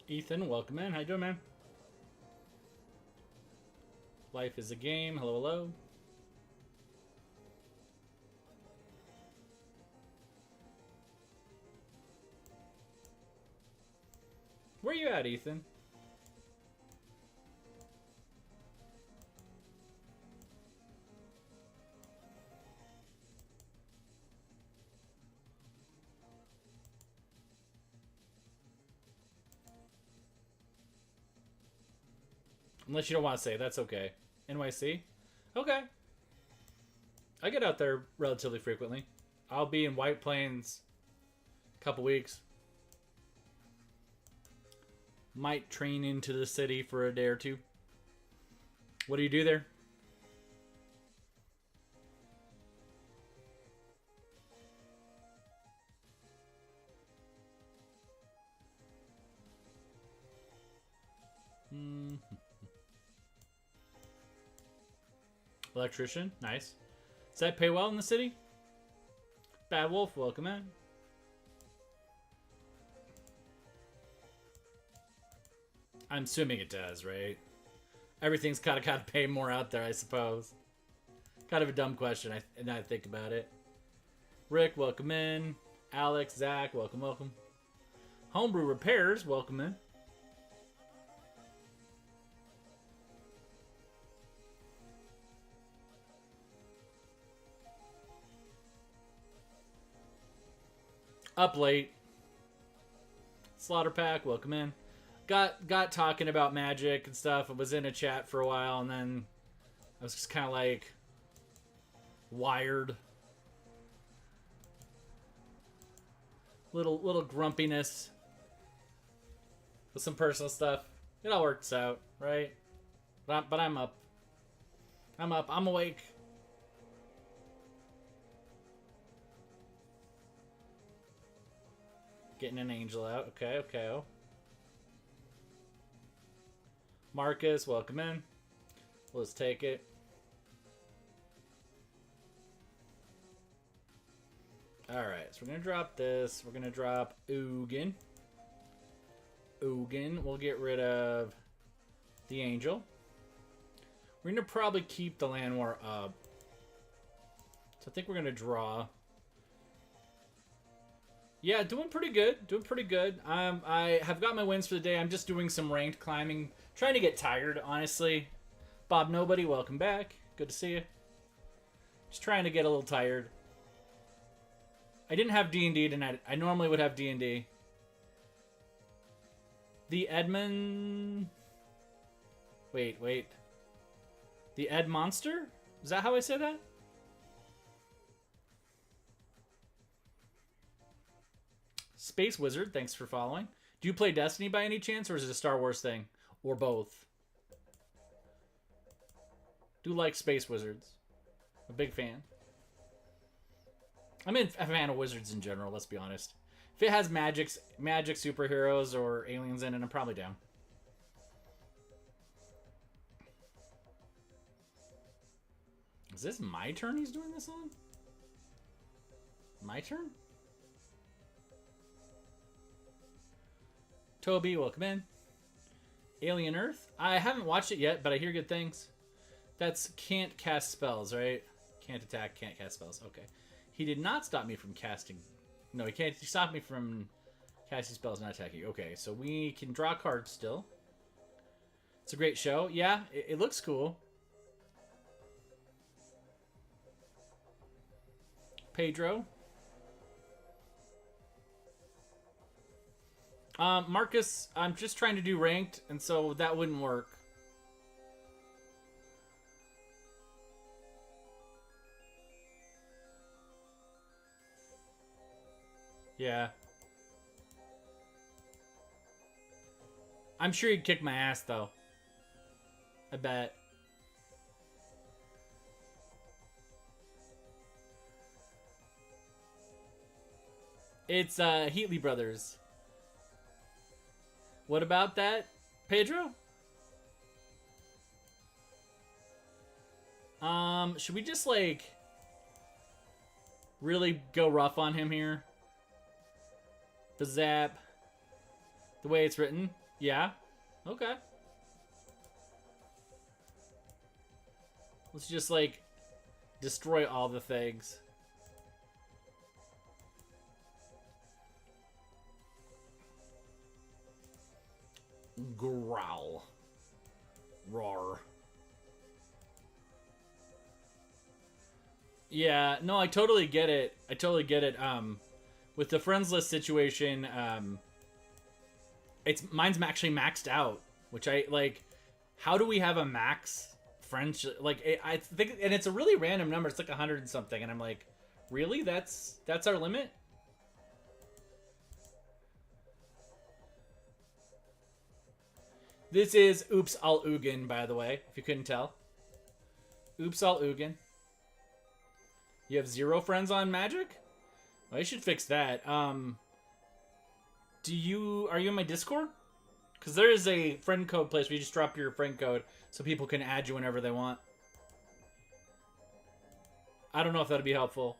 Ethan, welcome in. How you doing, man? Life is a game. Hello, hello. Where you at, Ethan? Unless you don't want to say, that's okay. NYC? Okay. I get out there relatively frequently. I'll be in White Plains a couple weeks. Might train into the city for a day or two. What do you do there? Electrician, nice. Does that pay well in the city? Bad Wolf, welcome in. I'm assuming it does, right? Everything's kind of got to pay more out there, I suppose. Kind of a dumb question, and I think about it. Rick, welcome in. Alex, Zach, welcome, welcome. Homebrew Repairs, welcome in. Up late. Slaughter Pack, welcome in. Got talking about Magic and stuff. I was in a chat for a while, and then I was just kind of like wired. Little grumpiness with some personal stuff. It all works out, right? But I'm up. I'm up. I'm awake. Getting an angel out. Okay, okay. Marcus, welcome in. Let's take it. Alright, so we're going to drop this. We're going to drop Ugin. We'll get rid of the angel. We're going to probably keep the Land War up. So I think we're going to draw. Yeah, doing pretty good. Doing pretty good. I have got my wins for the day. I'm just doing some ranked climbing. Trying to get tired, honestly. Bob Nobody, welcome back. Good to see you. Just trying to get a little tired. I didn't have D&D tonight. I normally would have D&D. The Edmund... Wait. The Ed Monster? Is that how I say that? Space Wizard, thanks for following. Do you play Destiny by any chance, or is it a Star Wars thing? Or both? Do like Space Wizards. I'm a big fan. I'm a fan of wizards in general, let's be honest. If it has magic superheroes or aliens in it, I'm probably down. Is this my turn he's doing this on? My turn? Toby, welcome in. Alien Earth? I haven't watched it yet, but I hear good things. That's can't cast spells, right? Can't attack, can't cast spells. Okay. He did not stop me from casting. No, he can't stop me from casting spells, not attacking. Okay, so we can draw cards still. It's a great show. Yeah, it looks cool. Pedro. Marcus, I'm just trying to do ranked, and so that wouldn't work. Yeah. I'm sure he'd kick my ass, though. I bet. It's, Heatley Brothers. What about that, Pedro? Should we just, like, really go rough on him here? The zap. The way it's written. Yeah? Okay. Let's just, like, destroy all the things. Growl. Roar. Yeah, no, I totally get it. I totally get it. With the friends list situation, mine's actually maxed out, which I like. How do we have a max friends? Like, I think, and it's a really random number. It's like 100 and something, and I'm like, really? That's our limit? This is Oops All Ugin, by the way, if you couldn't tell. Oops All Ugin. You have 0 friends on Magic? Well, I should fix that. Are you in my Discord? Because there is a friend code place where you just drop your friend code so people can add you whenever they want. I don't know if that'd be helpful.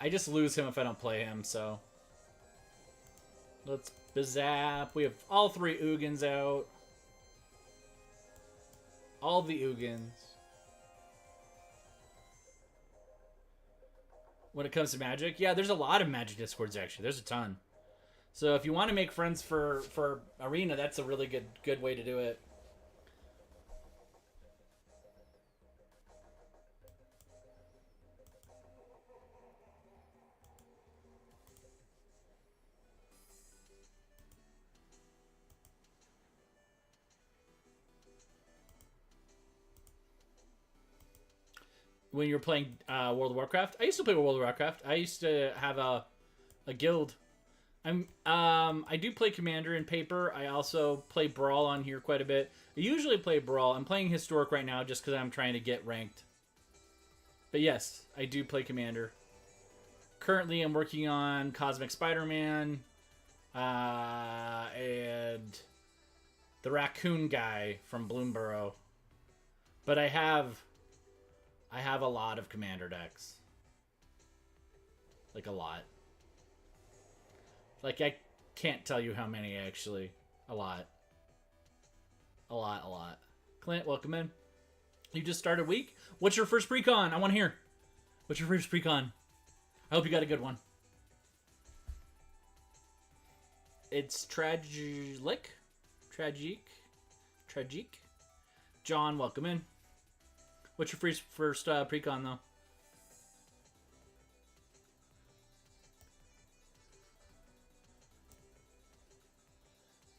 I just lose him if I don't play him, so. Let's bazap. We have all 3 Ugins out. All the Ugins. When it comes to Magic, yeah, there's a lot of Magic Discords, actually. There's a ton. So if you want to make friends for Arena, that's a really good way to do it. When you're playing World of Warcraft, I used to play World of Warcraft. I used to have a guild. I do play Commander in paper. I also play Brawl on here quite a bit. I usually play Brawl. I'm playing Historic right now just because I'm trying to get ranked. But yes, I do play Commander. Currently, I'm working on Cosmic Spider-Man and the Raccoon guy from Bloomborough. But I have a lot of Commander decks. Like, a lot. Like, I can't tell you how many, actually. A lot. A lot. Clint, welcome in. You just started week? What's your first pre-con? I want to hear. What's your first pre-con? I hope you got a good one. It's Tragic. John, welcome in. What's your first pre-con, though?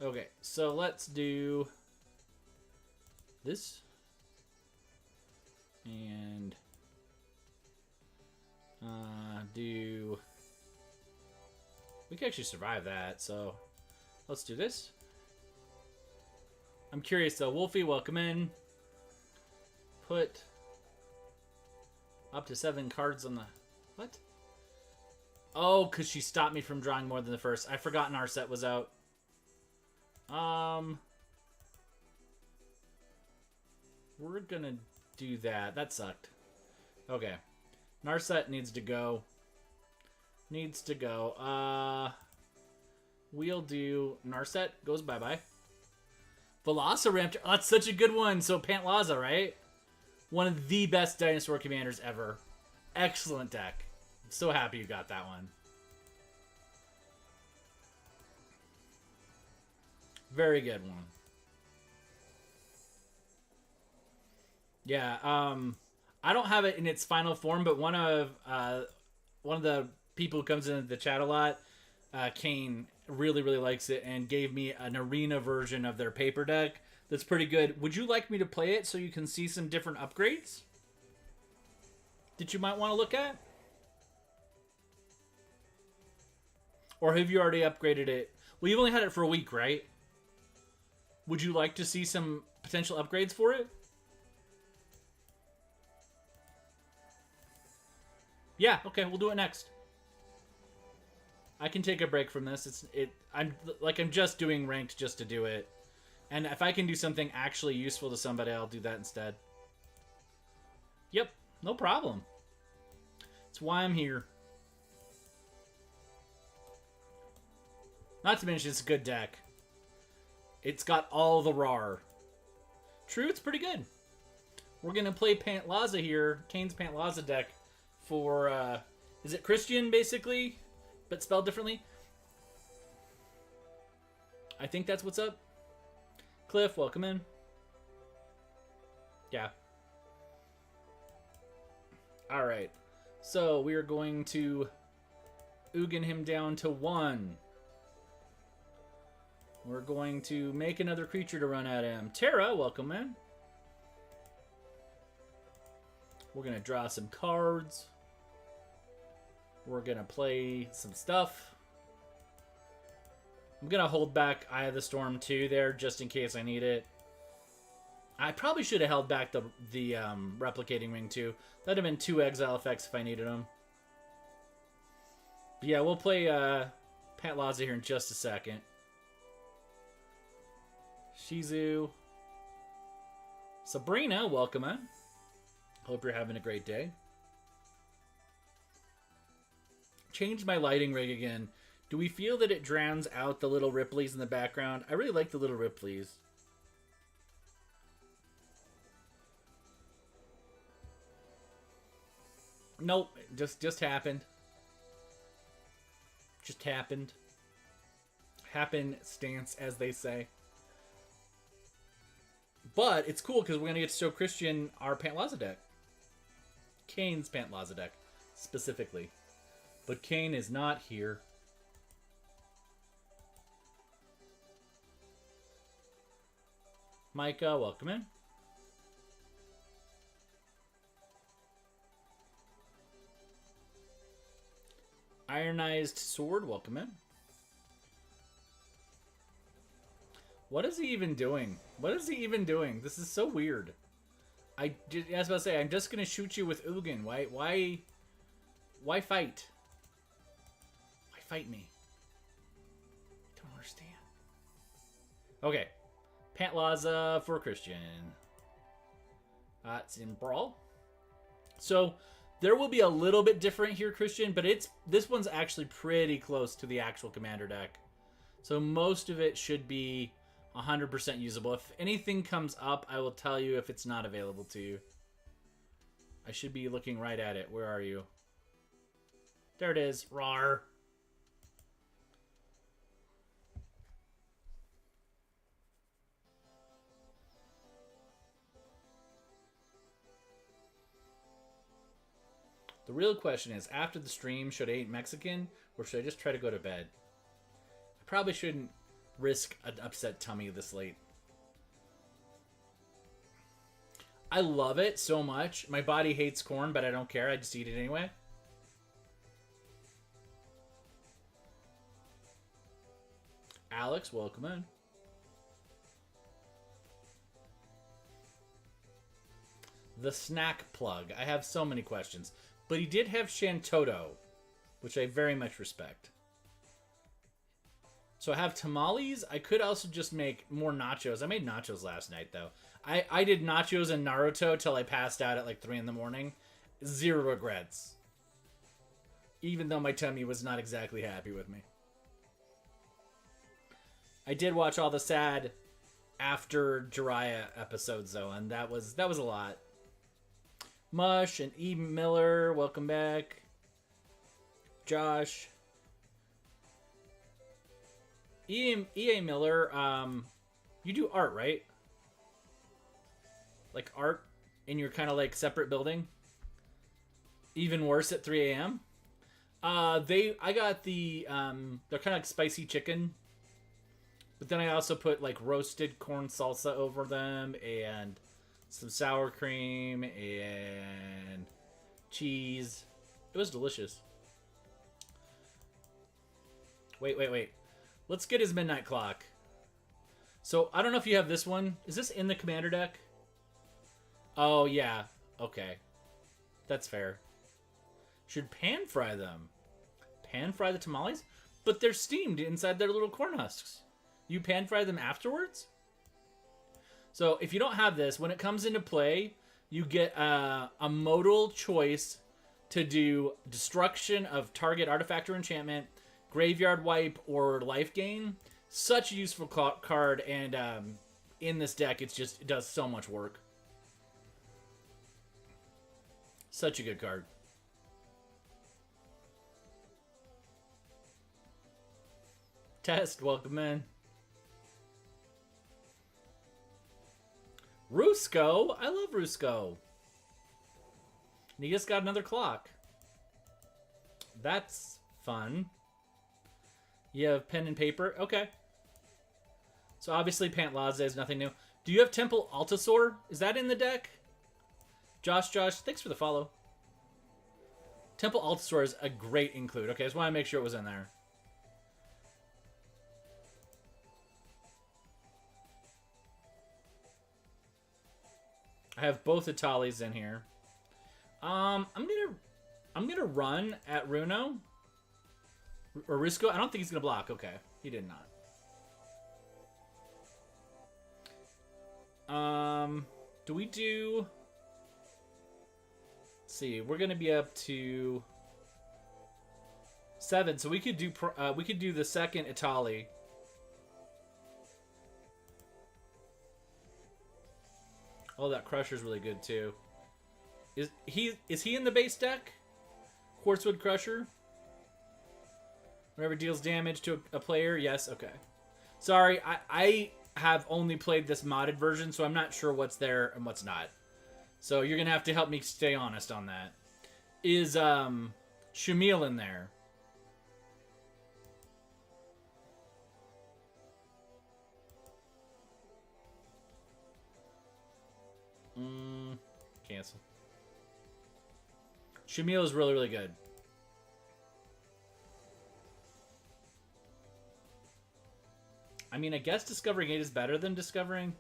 Okay, so let's do this. And do... We can actually survive that, so let's do this. I'm curious, though. Wolfie, welcome in. Put up to 7 cards on the... What? Oh, because she stopped me from drawing more than the first. I forgot Narset was out. We're gonna do that. That sucked. Okay. Narset needs to go. We'll do... Narset goes bye-bye. Velociraptor. Oh, that's such a good one. So Pantlaza, right? One of the best dinosaur commanders ever. Excellent deck. I'm so happy you got that one. Very good one. Yeah, I don't have it in its final form, but one of the people who comes into the chat a lot, Kane, really likes it and gave me an arena version of their paper deck that's pretty good. Would you like me to play it so you can see some different upgrades that you might want to look at? Or have you already upgraded it? Well, you've only had it for a week, right? Would you like to see some potential upgrades for it? Yeah, okay, we'll do it next. I can take a break from this. I'm just doing ranked just to do it. And if I can do something actually useful to somebody, I'll do that instead. Yep, no problem. That's why I'm here. Not to mention it's a good deck. It's got all the RAR. True, it's pretty good. We're going to play Pantlaza here, Kane's Pantlaza deck for, is it Christian, basically, but spelled differently? I think that's what's up. Cliff, welcome in. Yeah. Alright. So, we are going to Ugin him down to 1. We're going to make another creature to run at him. Terra, welcome in. We're going to draw some cards. We're going to play some stuff. I'm going to hold back Eye of the Storm 2 there, just in case I need it. I probably should have held back the Replicating Ring too. That'd have been 2 exile effects if I needed them. But yeah, we'll play Pantlaza here in just a second. Shizu. Sabrina, welcome in. Hope you're having a great day. Changed my lighting rig again. Do we feel that it drowns out the little Ripleys in the background? I really like the little Ripleys. Nope, just happened. Just happened. Happenstance, as they say. But it's cool because we're going to get to show Christian our Pantlaza deck. Kane's Pantlaza deck, specifically. But Kane is not here. Micah, welcome in. Ironized Sword, welcome in. What is he even doing? What is he even doing? This is so weird. I was about to say, I'm just gonna shoot you with Ugin. Why fight? Why fight me? I don't understand. Okay. Pantlaza for Christian. It's in Brawl. So, there will be a little bit different here, Christian, but this one's actually pretty close to the actual Commander deck. So, most of it should be 100% usable. If anything comes up, I will tell you if it's not available to you. I should be looking right at it. Where are you? There it is. Rawr. The real question is, after the stream, should I eat Mexican or should I just try to go to bed? I probably shouldn't risk an upset tummy this late. I love it so much. My body hates corn, but I don't care. I just eat it anyway. Alex, welcome in. The snack plug. I have so many questions. But he did have Shantoto, which I very much respect. So I have tamales. I could also just make more nachos. I made nachos last night, though. I did nachos and Naruto till I passed out at like 3 in the morning. 0 regrets. Even though my tummy was not exactly happy with me. I did watch all the sad after Jiraiya episodes, though, and that was a lot. Mush and E. Miller, welcome back. Josh. E.A. Miller, you do art, right? Like art in your kind of like separate building? Even worse at 3 a.m.? I got the, they're kind of like spicy chicken. But then I also put like roasted corn salsa over them and some sour cream and cheese. It was delicious. Wait. Let's get his Midnight Clock. So, I don't know if you have this one. Is this in the Commander deck? Oh, yeah. Okay. That's fair. Should pan fry them. Pan fry the tamales? But they're steamed inside their little corn husks. You pan fry them afterwards? So, if you don't have this, when it comes into play, you get a modal choice to do destruction of target artifact or enchantment, graveyard wipe, or life gain. Such a useful card, and in this deck, it does so much work. Such a good card. Test, welcome in. Rusko, I love Rusko. And he just got another clock. That's fun. You have pen and paper? Okay. So obviously Pantlaza is nothing new. Do you have Temple Altasaur? Is that in the deck? Josh, thanks for the follow. Temple Altasaur is a great include. Okay, I just want to make sure it was in there. I have both Italis in here. I'm gonna run at Runo. Or Risco. I don't think he's gonna block. Okay. He did not. Do we do... Let's see. We're gonna be up to 7, so we could do the second Itali. Oh, that Crusher's really good too. Is he in the base deck? Quartzwood Crusher? Whenever deals damage to a player? Yes, okay. Sorry, I have only played this modded version, so I'm not sure what's there and what's not. So you're going to have to help me stay honest on that. Is Shamil in there? Cancel. Shamil is really, really good. I mean, I guess Discovering 8 is better than Discovering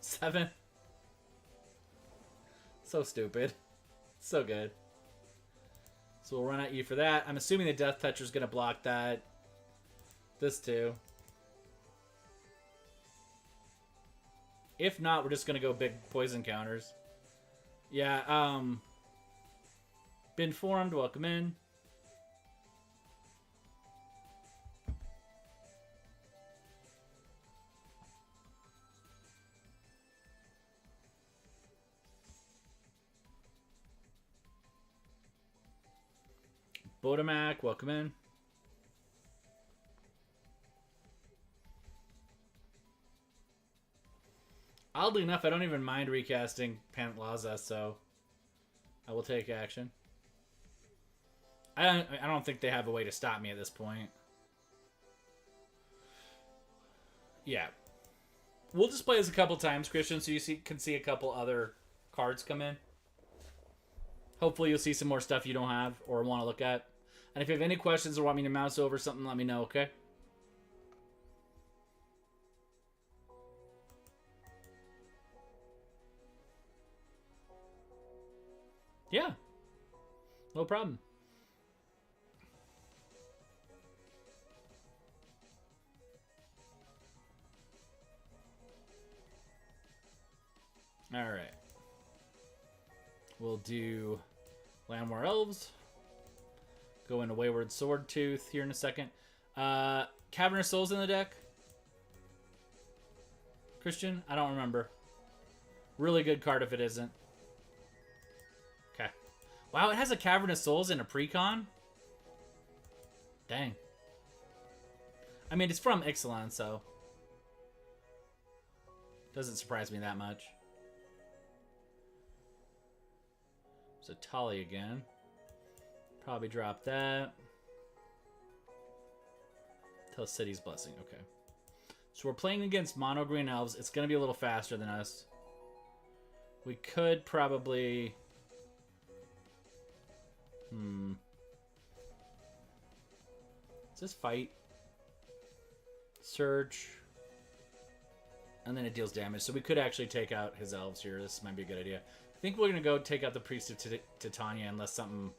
7. So stupid. So good. So we'll run at you for that. I'm assuming the Death Toucher is going to block that. This too. If not, we're just going to go big poison counters. Yeah, Been formed, welcome in. Botomac, welcome in. Oddly enough, I don't even mind recasting Pantlaza, so I will take action. I don't think they have a way to stop me at this point. Yeah. We'll just play this a couple times, Christian, so you can see a couple other cards come in. Hopefully you'll see some more stuff you don't have or want to look at. And if you have any questions or want me to mouse over something, let me know, okay? Yeah. No problem. Alright. We'll do Llanowar Elves. Go into Wayward Swordtooth here in a second. Cavernous Souls in the deck? Christian? I don't remember. Really good card if it isn't. Okay. Wow, it has a Cavernous Souls in a precon? Dang. I mean, it's from Ixalan, so... doesn't surprise me that much. So Tali again. Probably drop that. Tell City's Blessing. Okay. So we're playing against Mono Green Elves. It's going to be a little faster than us. We could probably... Is this fight? Search. And then it deals damage. So we could actually take out his elves here. This might be a good idea. I think we're going to go take out the Priest of Titania unless something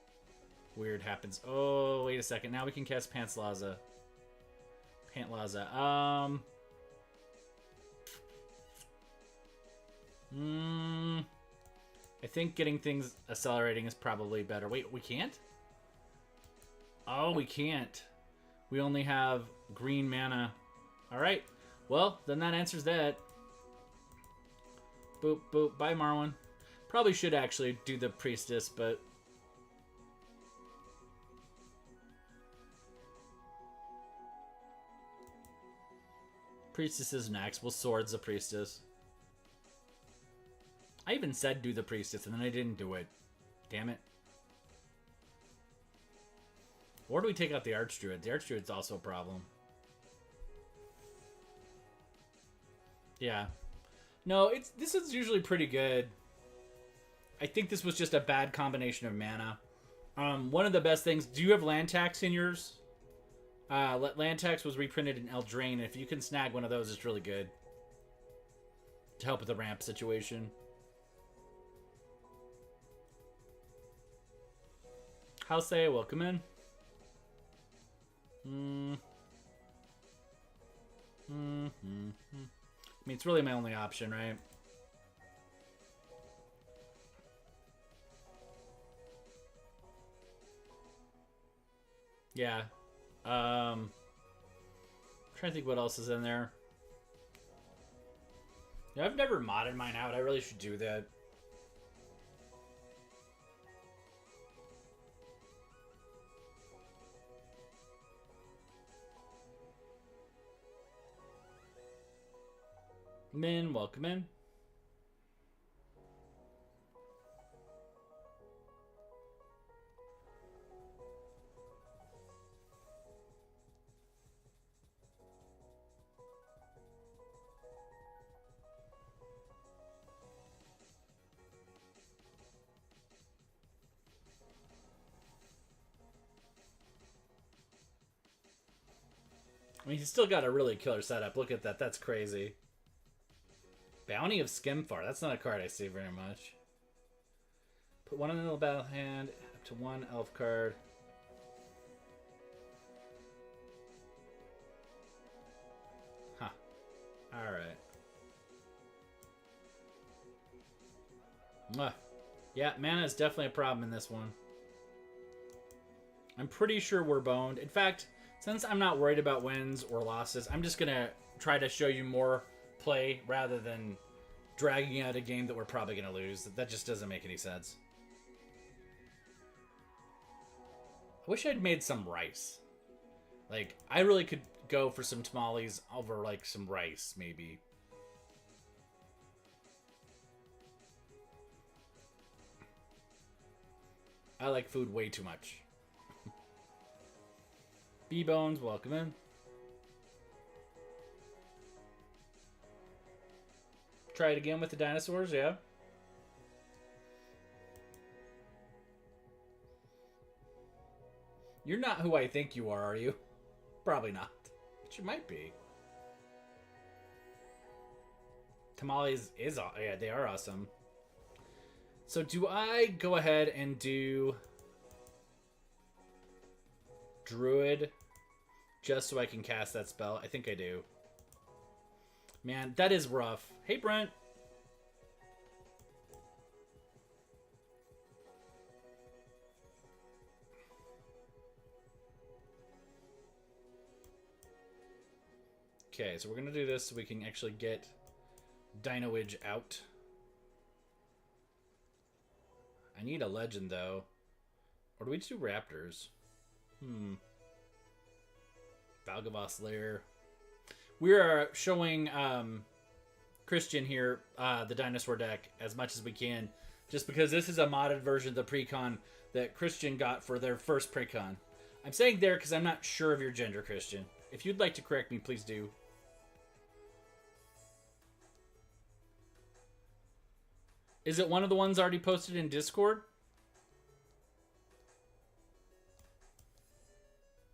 weird happens. Oh, wait a second. Now we can cast Pantlaza. I think getting things accelerating is probably better. Wait, we can't? Oh, we can't. We only have green mana. Alright. Well, then that answers that. Boop, boop. Bye, Marwyn. Probably should actually do the Priestess, but... Priestess is next. We'll Swords the Priestess. I even said do the Priestess, and then I didn't do it. Damn it. Or do we take out the Archdruid? The Archdruid's also a problem. Yeah. No, this is usually pretty good. I think this was just a bad combination of mana. One of the best things... Do you have land tax in yours? Land tax was reprinted in Eldraine. If you can snag one of those, it's really good. To help with the ramp situation. Halsey, welcome in. I mean, it's really my only option, right? Yeah. Trying to think what else is in there. Yeah, I've never modded mine out. I really should do that. Min, welcome in. I mean, he's still got a really killer setup. Look at that. That's crazy. Bounty of Skimfar. That's not a card I see very much. Put one in the battle hand, up to one elf card. Huh. Alright. Yeah, mana is definitely a problem in this one. I'm pretty sure we're boned. In fact, since I'm not worried about wins or losses, I'm just going to try to show you more play rather than dragging out a game that we're probably going to lose. That just doesn't make any sense. I wish I'd made some rice. Like, I really could go for some tamales over, like, some rice, maybe. I like food way too much. B-Bones, welcome in. Try it again with the dinosaurs, yeah. You're not who I think you are you? Probably not. But you might be. Tamales is... Yeah, they are awesome. So do I go ahead and do... Druid just so I can cast that spell? I think I do. Man, that is rough. Hey, Brent. Okay, so we're going to do this so we can actually get Dino-Witch out. I need a legend, though. Or do we just do Raptors? Valgavoth Lair. We are showing Christian here the dinosaur deck as much as we can, just because this is a modded version of the precon that Christian got for their first precon. I'm saying there because I'm not sure of your gender, Christian. If you'd like to correct me, please do. Is it one of the ones already posted in Discord?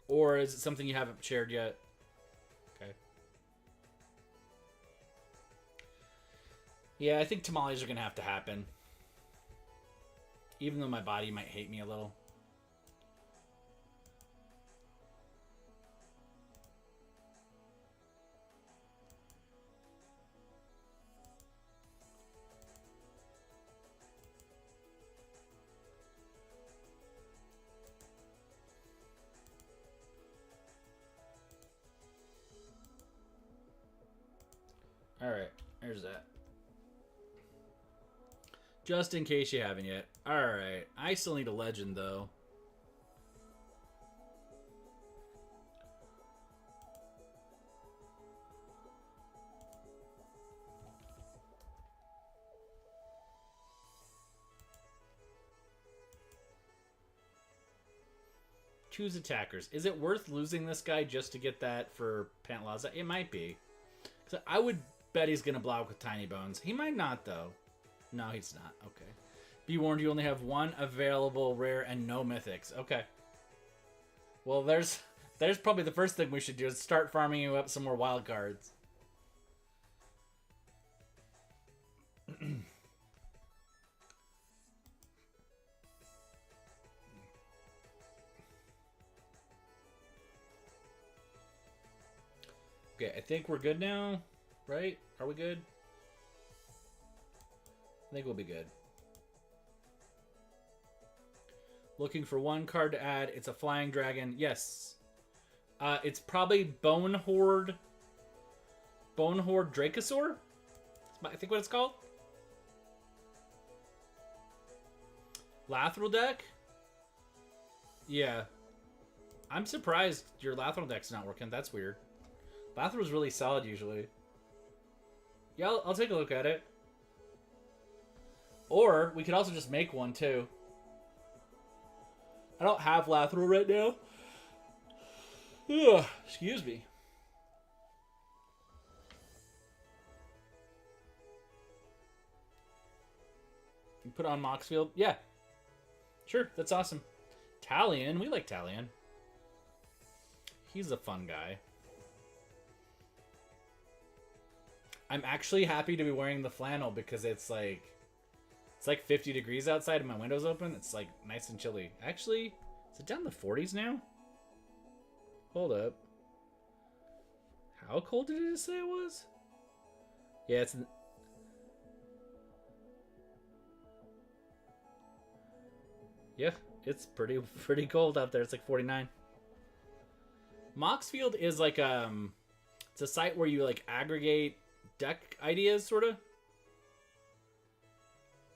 Or is it something you haven't shared yet? Okay. Yeah, I think tamales are going to have to happen. Even though my body might hate me a little. Alright, there's that. Just in case you haven't yet. Alright, I still need a legend, though. Choose attackers. Is it worth losing this guy just to get that for Pantlaza? It might be. So I would bet he's going to block with Tiny Bones. He might not, though. No, he's not. Okay. Be warned, you only have one available rare and no mythics. Okay. Well, there's probably the first thing we should do is start farming you up some more wild cards. Okay, I think we're good now, right? Are we good? I think we'll be good. Looking for one card to add. It's a flying dragon. Yes. It's probably Bone Horde. Bone Horde Dracosaur? I think what it's called. Lathril deck? Yeah. I'm surprised your Lathril deck's not working. That's weird. Lathril's really solid usually. Yeah, I'll take a look at it. Or we could also just make one too. I don't have Lathril right now. Ugh, excuse me. You put on Moxfield? Yeah. Sure, that's awesome. Talion, we like Talion. He's a fun guy. I'm actually happy to be wearing the flannel because it's like 50 degrees outside and my window's open. It's like nice and chilly. Actually, is it down to 40s now? Hold up. How cold did it say it was? Yeah, it's... Yeah, it's pretty cold out there. It's like 49. Moxfield is like it's a site where you like aggregate deck ideas, sort of.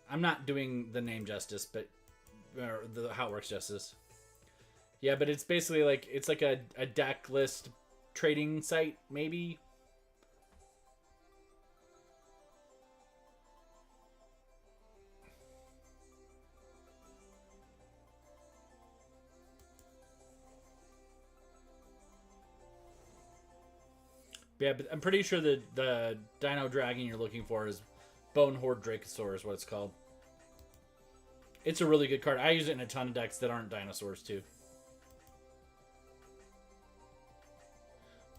I'm not doing the name justice, but how it works justice. Yeah, but it's basically like it's like a deck list trading site, maybe. Yeah, but I'm pretty sure that the Dino Dragon you're looking for is Bone Horde Dracosaur is what it's called. It's a really good card. I use it in a ton of decks that aren't dinosaurs too.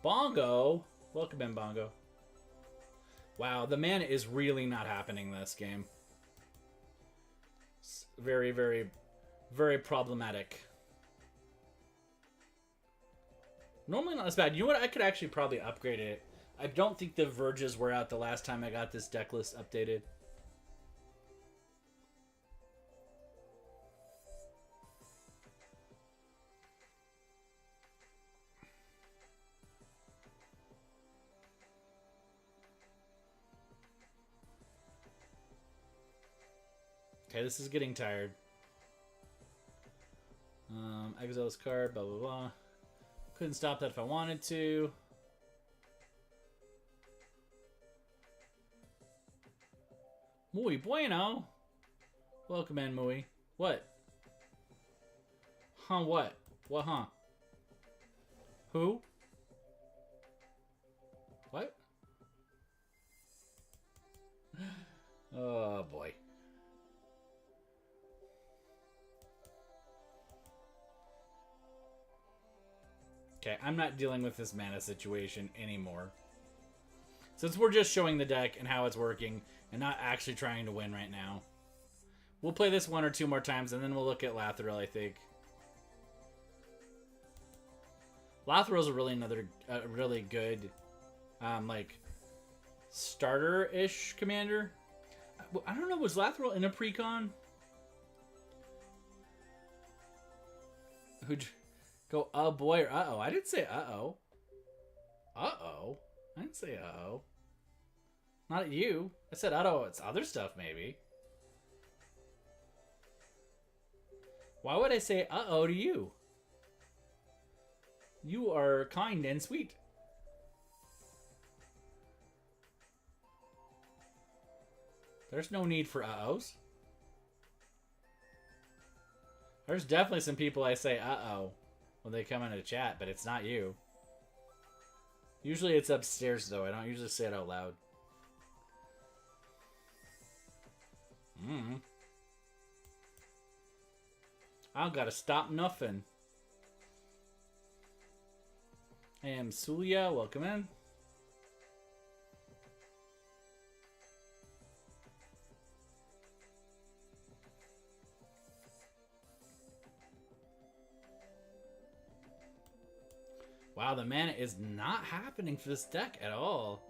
Bongo. Welcome in, Bongo. Wow, the mana is really not happening this game. It's very, very, very problematic. Normally not as bad. You know what? I could actually probably upgrade it. I don't think the Verges were out the last time I got this deck list updated. Okay, this is getting tired. Exile's card, blah, blah, blah. Couldn't stop that if I wanted to. Muy bueno. Welcome in, Muy. What? Huh, what? What, huh? Who? What? Oh, boy. Okay, I'm not dealing with this mana situation anymore. Since we're just showing the deck and how it's working and not actually trying to win right now. We'll play this one or two more times and then we'll look at Lathril, I think. Lathril's a really good, like, starter-ish commander. I don't know, was Lathril in a precon? Who'd... Go, oh boy, or uh-oh. I didn't say uh-oh. Uh-oh? I didn't say uh-oh. Not at you. I said, oh, it's other stuff, maybe. Why would I say uh-oh to you? You are kind and sweet. There's no need for uh-ohs. There's definitely some people I say uh-oh when they come into chat, but it's not you. Usually it's upstairs, though. I don't usually say it out loud. I don't gotta stop nothing. I am Sulia. Welcome in. Wow, the mana is not happening for this deck at all.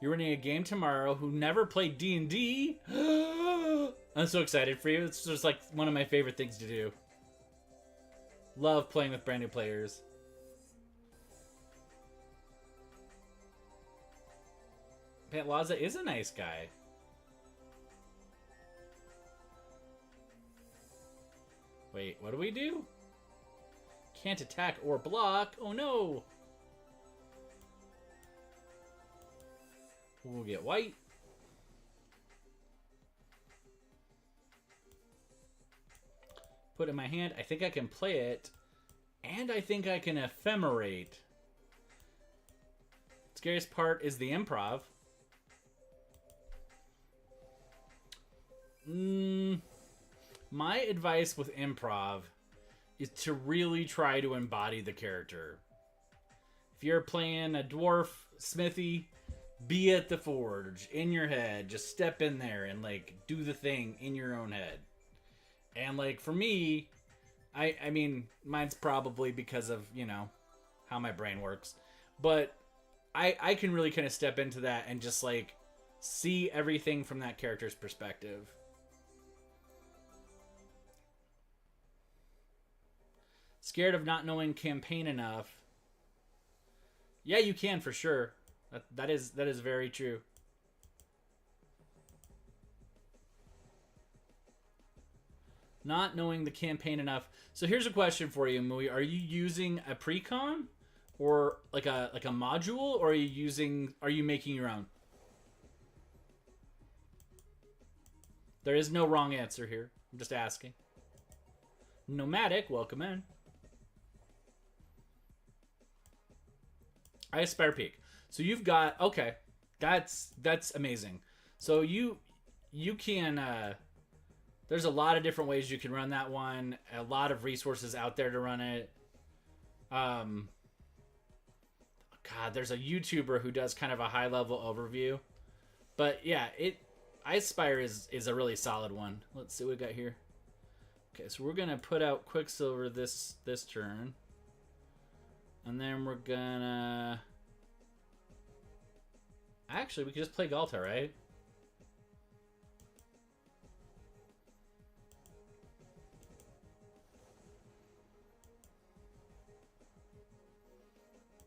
You're running a game tomorrow who never played D&D. I'm so excited for you. It's just like one of my favorite things to do. Love playing with brand new players. Pat Laza is a nice guy. Wait, what do we do? Can't attack or block. Oh no! We'll get white. Put it in my hand. I think I can play it. And I think I can ephemerate. Scariest part is the improv. My advice with improv is to really try to embody the character. If you're playing a dwarf smithy, be at the forge in your head. Just step in there and like do the thing in your own head. And like for me, I mean, mine's probably because of, you know, how my brain works. But I can really kind of step into that and just like see everything from that character's perspective. Scared of not knowing campaign enough. Yeah, you can for sure. That is very true. Not knowing the campaign enough. So here's a question for you, Mui. Are you using a precon or like a module, or are you making your own? There is no wrong answer here. I'm just asking. Nomadic, welcome in. I aspire peak. So you've got, okay, that's amazing. So you can there's a lot of different ways you can run that one. A lot of resources out there to run it. God, there's a YouTuber who does kind of a high level overview. But yeah, I Aspire is a really solid one. Let's see what we got here. Okay, so we're gonna put out Quicksilver this turn. And then we're gonna... Actually, we could just play Galta, right?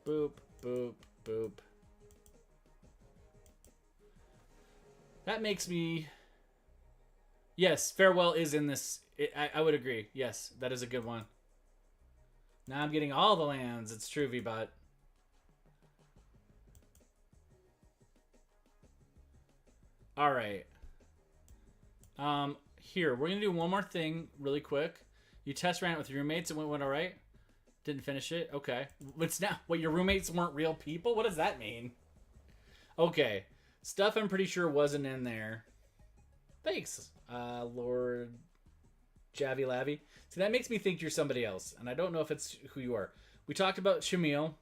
Boop, boop, boop. That makes me... Yes, Farewell is in this. I would agree. Yes, that is a good one. Now I'm getting all the lands. It's true, VBot. All right. Here, we're going to do one more thing really quick. You test ran it with your roommates. It went all right? Didn't finish it? Okay. It's not... What, your roommates weren't real people? What does that mean? Okay. Stuff I'm pretty sure wasn't in there. Thanks, Lord Javi Lavi. See, that makes me think you're somebody else, and I don't know if it's who you are. We talked about Shamil.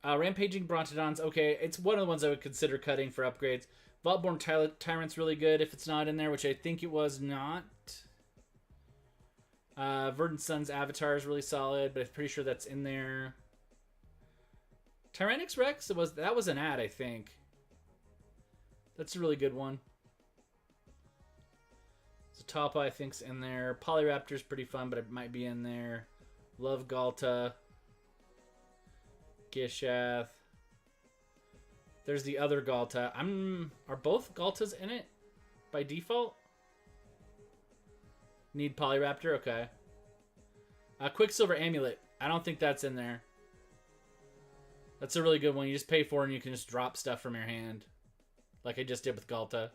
Rampaging Brontodons, okay, it's one of the ones I would consider cutting for upgrades. Vaultborn Tyrant's really good if it's not in there, which I think it was not. Verdant Sun's Avatar is really solid, but I'm pretty sure that's in there. Tyrannix Rex, that was an ad, I think. That's a really good one. So Talpa, I think's in there. Polyraptor's pretty fun, but it might be in there. Love Galta. Gishath. There's the other Galta. Are both Galtas in it by default? Need Polyraptor? Okay. Quicksilver Amulet. I don't think that's in there. That's a really good one. You just pay for it and you can just drop stuff from your hand. Like I just did with Galta.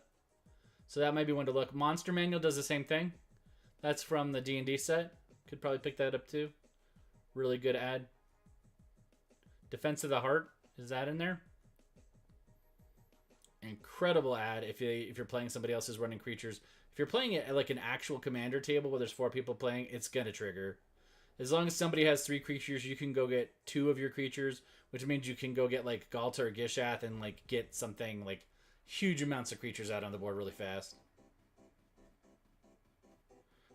So that might be one to look. Monster Manual does the same thing. That's from the D&D set. Could probably pick that up too. Really good ad. Defense of the Heart. Is that in there? Incredible ad if you're playing somebody else who's running creatures. If you're playing it at like an actual commander table where there's 4 people playing, it's going to trigger. As long as somebody has 3 creatures, you can go get 2 of your creatures, which means you can go get like Galta or Gishath and like get something like huge amounts of creatures out on the board really fast.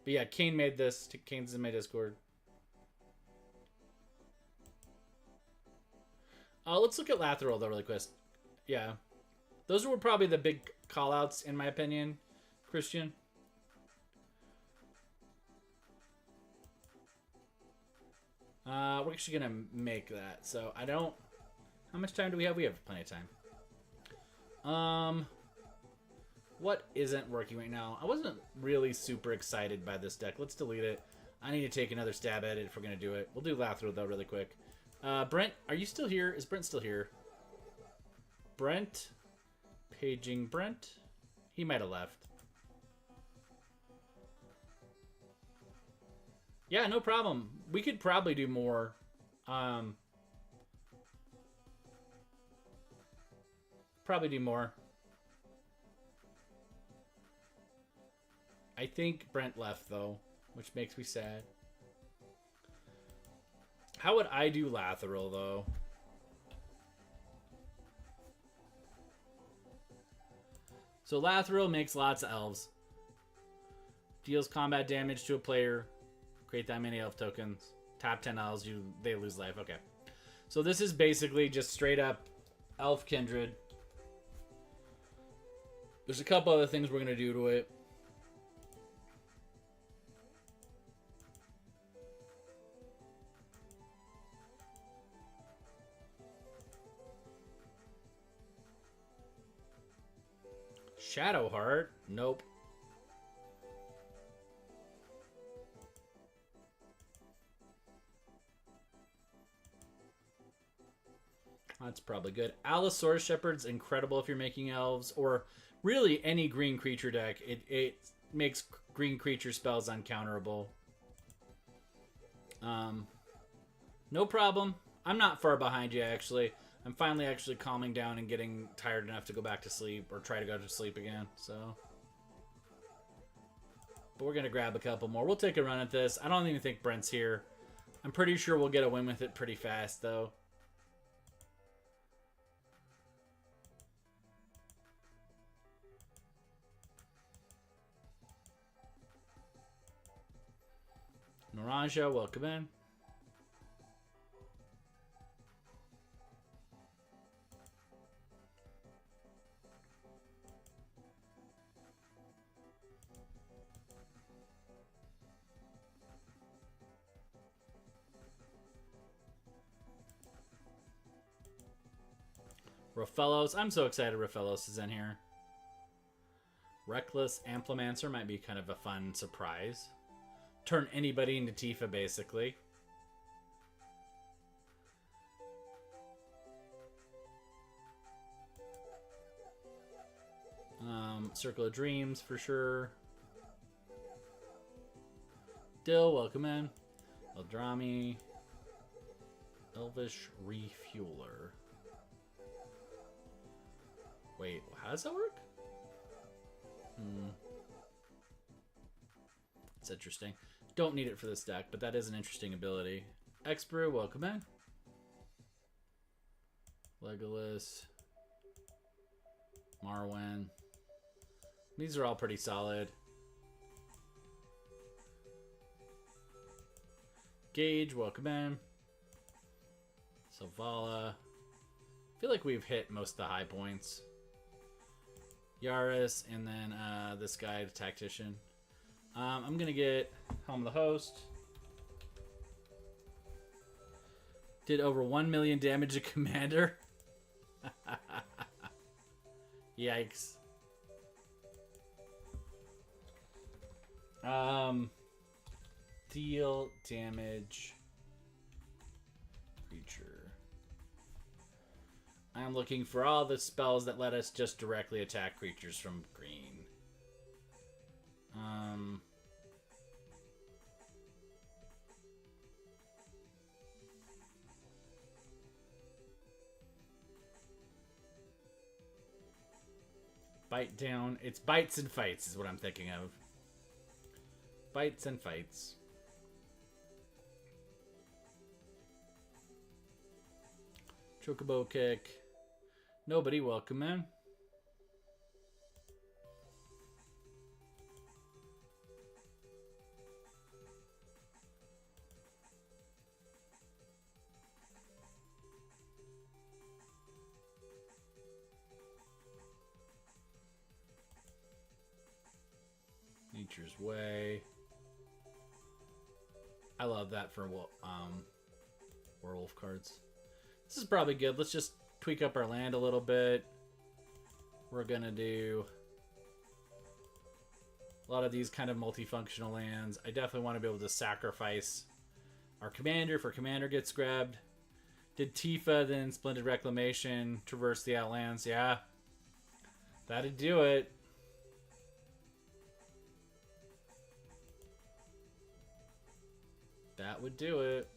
But yeah, Kane made this. Kane's in my Discord. Let's look at Lathril though really quick. Yeah. Those were probably the big call-outs in my opinion, Christian. We're actually going to make that. So I don't... How much time do we have? We have plenty of time. What isn't working right now? I wasn't really super excited by this deck. Let's delete it. I need to take another stab at it if we're going to do it. We'll do Lathril though really quick. Brent, are you still here? Is Brent still here? Brent? Paging Brent? He might have left. Yeah, no problem. We could probably do more. Probably do more. I think Brent left, though, which makes me sad. How would I do Lathril, though? So Lathril makes lots of elves. Deals combat damage to a player. Create that many elf tokens. Tap 10 elves, they lose life. Okay. So this is basically just straight up elf kindred. There's a couple other things we're going to do to it. Shadowheart? Nope. That's probably good. Allosaurus Shepherd's incredible if you're making elves, or really any green creature deck. It makes green creature spells uncounterable. No problem. I'm not far behind you, actually. I'm finally actually calming down and getting tired enough to go back to sleep, or try to go to sleep again, so. But we're going to grab a couple more. We'll take a run at this. I don't even think Brent's here. I'm pretty sure we'll get a win with it pretty fast, though. Naranja, welcome in. Raphellos. I'm so excited Raphellos is in here. Reckless Amplimancer might be kind of a fun surprise. Turn anybody into Tifa, basically. Circle of Dreams, for sure. Dill, welcome in. Eldrami. Elvish Refueler. Wait, how does that work? It's interesting. Don't need it for this deck, but that is an interesting ability. Exbrew, welcome in. Legolas. Marwyn. These are all pretty solid. Gage, welcome in. Selvala. I feel like we've hit most of the high points. Yaris, and then this guy, the Tactician. I'm going to get Helm of the Host. Did over 1 million damage to Commander. Yikes. Deal damage. Creature. I'm looking for all the spells that let us just directly attack creatures from green. Bite down. It's bites and fights is what I'm thinking of. Bites and fights. Chocobo kick. Nobody welcome in. Nature's Way. I love that for werewolf cards. This is probably good. Let's just tweak up our land a little bit. We're gonna do a lot of these kind of multifunctional lands. I definitely want to be able to sacrifice our commander if our commander gets grabbed. Did Tifa, then Splendid Reclamation, traverse the Outlands. Yeah, that'd do it. That would do it.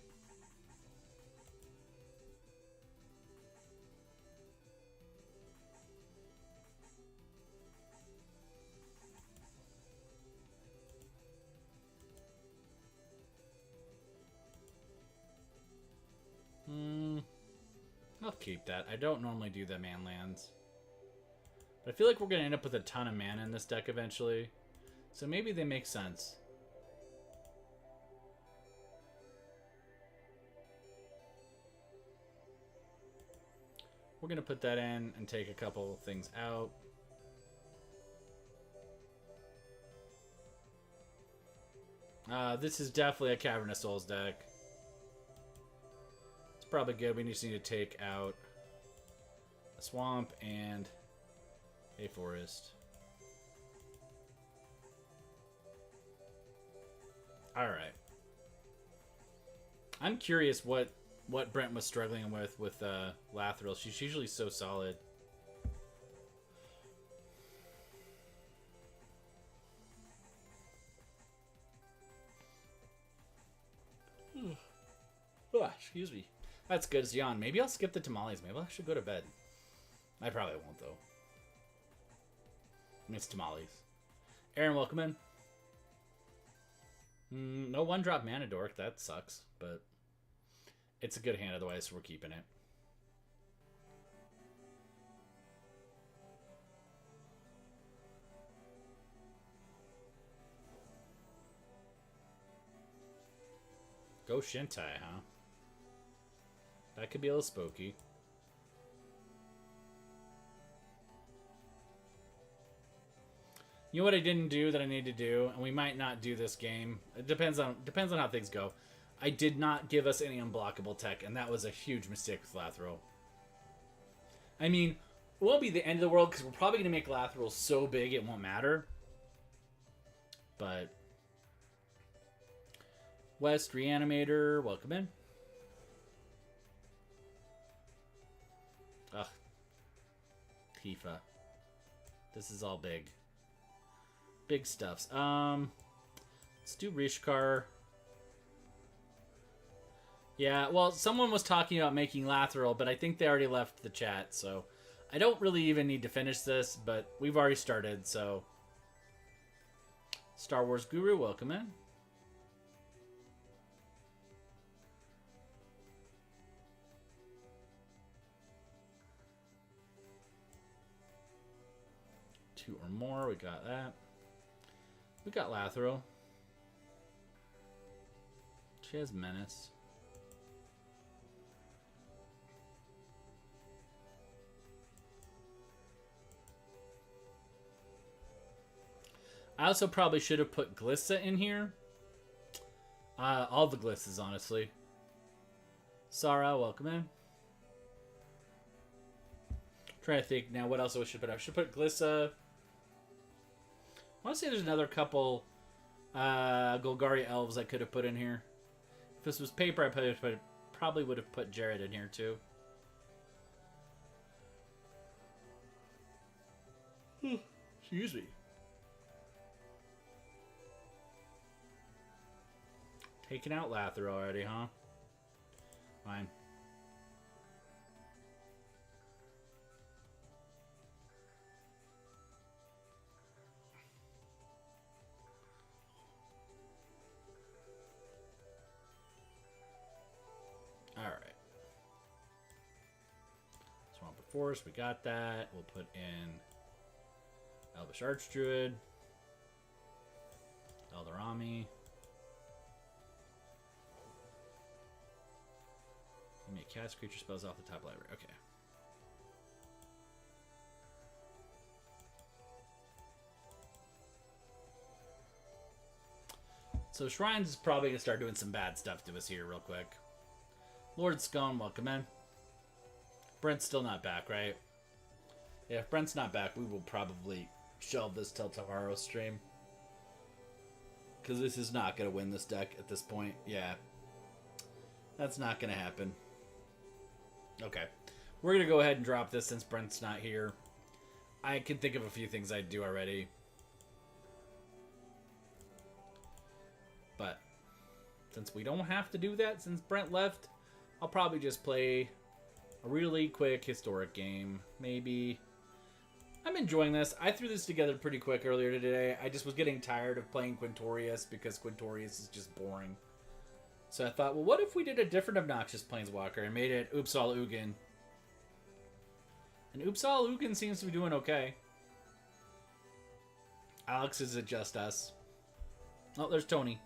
I'll keep that. I don't normally do the man lands. But I feel like we're going to end up with a ton of mana in this deck eventually. So maybe they make sense. We're going to put that in and take a couple things out. This is definitely a Cavernous Souls deck. It's probably good. We just need to take out a swamp and a forest. Alright. I'm curious what Brent was struggling with Lathril. She's usually so solid. Oh, excuse me. That's good, Zion. Maybe I'll skip the tamales. Maybe I should go to bed. I probably won't, though. Miss tamales. Aaron, welcome in. No one-drop mana dork. That sucks, but it's a good hand otherwise, so we're keeping it. Go Shintai, huh? That could be a little spooky. You know what I didn't do that I need to do, and we might not do this game. It depends on how things go. I did not give us any unblockable tech, and that was a huge mistake with Lathril. I mean, it won't be the end of the world because we're probably going to make Lathril so big it won't matter. But West Reanimator, welcome in. Ugh. Tifa. This is all big. Big stuffs. Let's do Rishkar. Yeah, well, someone was talking about making Lathril, but I think they already left the chat, so I don't really even need to finish this, but we've already started, so. Star Wars Guru, welcome in. Two or more, we got that. We got Lathril. She has Menace. I also probably should have put Glissa in here. All the Glissas, honestly. Sarah, welcome in. Trying to think now what else I should put. I should put Glissa. I want to say there's another couple Golgari elves I could have put in here. If this was paper, probably would have put Jared in here too. Excuse me. Taking out Lather already, huh? Fine. Alright. Swamp of Forest, we got that. We'll put in Elvish Archdruid. Eldarami. Give me a cast creature spells off the top library. Okay. So Shrines is probably going to start doing some bad stuff to us here real quick. Lord Scone, welcome in. Brent's still not back, right? Yeah, if Brent's not back, we will probably shelve this till tomorrow's stream. Because this is not going to win this deck at this point. Yeah. That's not going to happen. Okay. We're going to go ahead and drop this since Brent's not here. I can think of a few things I'd do already. But since we don't have to do that since Brent left, I'll probably just play a really quick historic game. Maybe. I'm enjoying this. I threw this together pretty quick earlier today. I just was getting tired of playing Quintorius because Quintorius is just boring. So I thought, well, what if we did a different obnoxious Planeswalker and made it Upsal Ugin? And Upsal Ugin seems to be doing okay. Alex is at Just Us. Oh, there's Tony.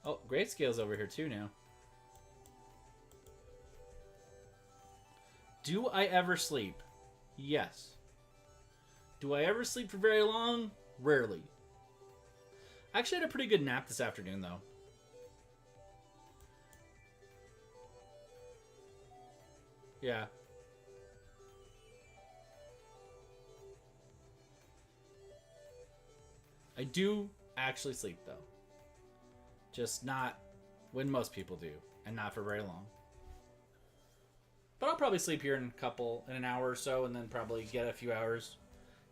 Oh, Grayscale's over here too now. Do I ever sleep? Yes. Do I ever sleep for very long? Rarely. I actually had a pretty good nap this afternoon, though. Yeah. I do actually sleep, though. Just not when most people do, and not for very long. But I'll probably sleep here in an hour or so, and then probably get a few hours.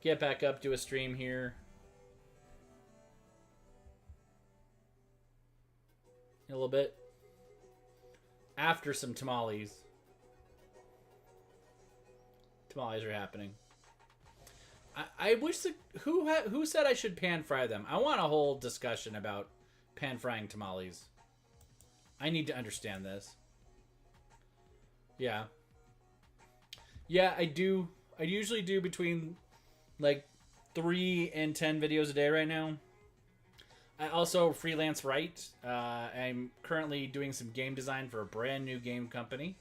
Get back up, do a stream here. In a little bit. After some tamales. Tamales are happening. I wish that who said I should pan fry them? I want a whole discussion about pan frying tamales. I need to understand this. Yeah. Yeah, I do. I usually do between like 3 and 10 videos a day right now. I also freelance write. I'm currently doing some game design for a brand new game company.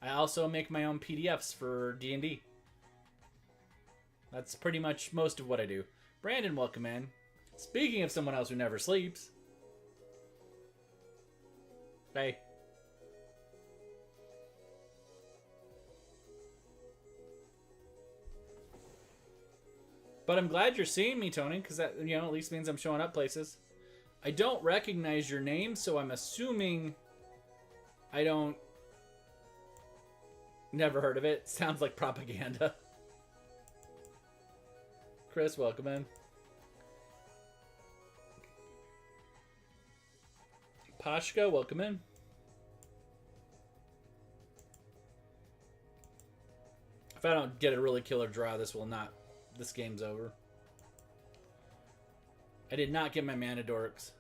I also make my own PDFs for D&D. That's pretty much most of what I do. Brandon, welcome in. Speaking of someone else who never sleeps. Hey. But I'm glad you're seeing me, Tony, because that, you know, at least means I'm showing up places. I don't recognize your name, so I'm assuming I don't... Never heard of it. Sounds like propaganda. Chris, welcome in. Pashka, welcome in. If I don't get a really killer draw, this game's over. I did not get my mana dorks.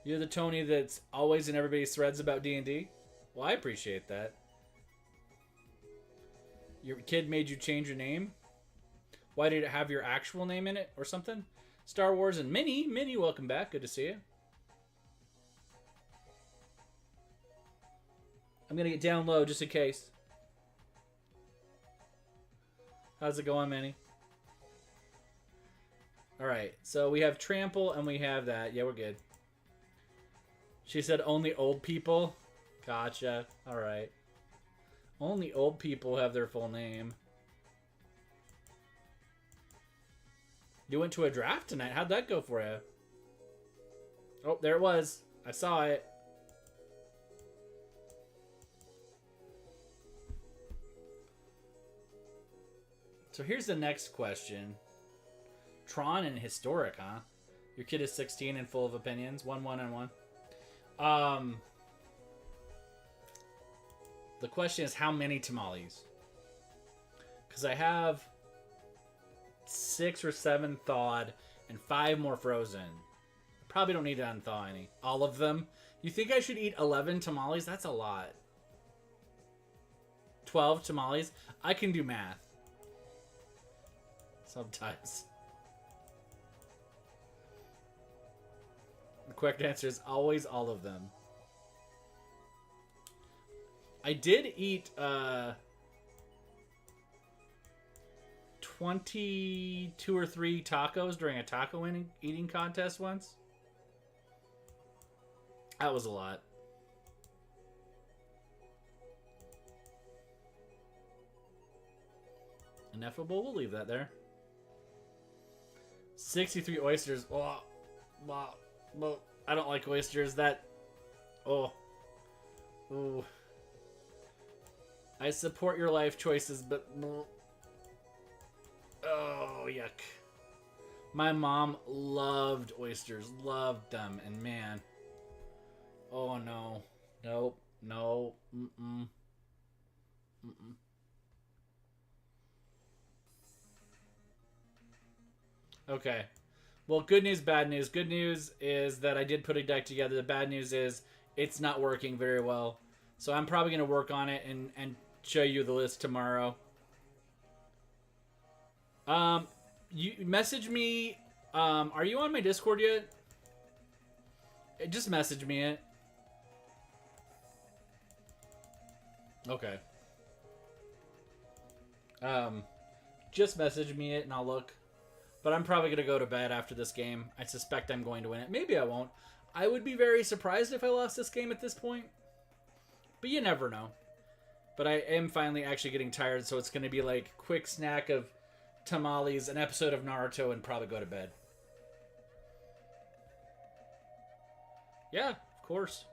You're the Tony that's always in everybody's threads about D&D? Well, I appreciate that. Your kid made you change your name? Why did it have your actual name in it or something? Star Wars and Minnie, welcome back. Good to see you. I'm going to get down low just in case. How's it going, Minnie? All right, so we have trample and we have that. Yeah, we're good. She said only old people. Gotcha. All right. Only old people have their full name. You went to a draft tonight. How'd that go for you? Oh, there it was. I saw it. So here's the next question. Tron and historic, huh? Your kid is 16 and full of opinions. 1, 1, and 1. The question is how many tamales? Because I have 6 or 7 thawed and 5 more frozen. Probably don't need to unthaw any. All of them. You think I should eat 11 tamales? That's a lot. 12 tamales? I can do math. Sometimes. The correct answer is always all of them. I did eat 22 or 3 tacos during a taco eating contest once. That was a lot. Ineffable, we'll leave that there. 63 oysters. Oh, wow. Well, I don't like oysters. That. Oh. Ooh. I support your life choices, but. Oh, yuck. My mom loved oysters. Loved them. And man. Oh, no. Nope. No. Mm-mm. Mm-mm. Okay. Well, good news, bad news. Good news is that I did put a deck together. The bad news is it's not working very well. So I'm probably going to work on it and show you the list tomorrow. You message me. Are you on my Discord yet? Just message me it. Okay. Just message me it and I'll look. But I'm probably going to go to bed after this game. I suspect I'm going to win it. Maybe I won't. I would be very surprised if I lost this game at this point. But you never know. But I am finally actually getting tired, so it's going to be like quick snack of tamales, an episode of Naruto, and probably go to bed. Yeah, of course.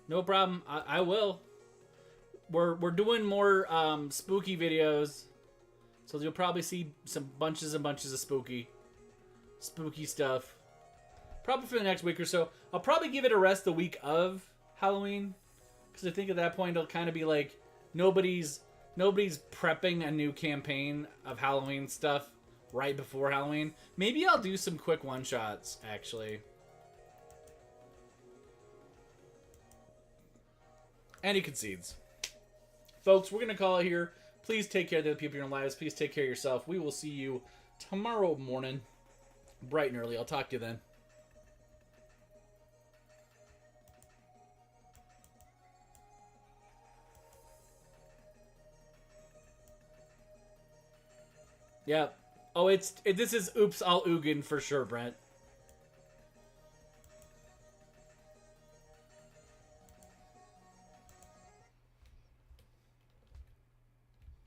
No problem. I will. We're doing more spooky videos, so you'll probably see some bunches and bunches of spooky stuff. Probably for the next week or so. I'll probably give it a rest the week of Halloween, because I think at that point it'll kind of be like nobody's prepping a new campaign of Halloween stuff right before Halloween. Maybe I'll do some quick one shots actually. And he concedes. Folks, we're going to call it here. Please take care of the people in your lives. Please take care of yourself. We will see you tomorrow morning, bright and early. I'll talk to you then. Yeah. Oh, this is Oops All Ugin for sure, Brent.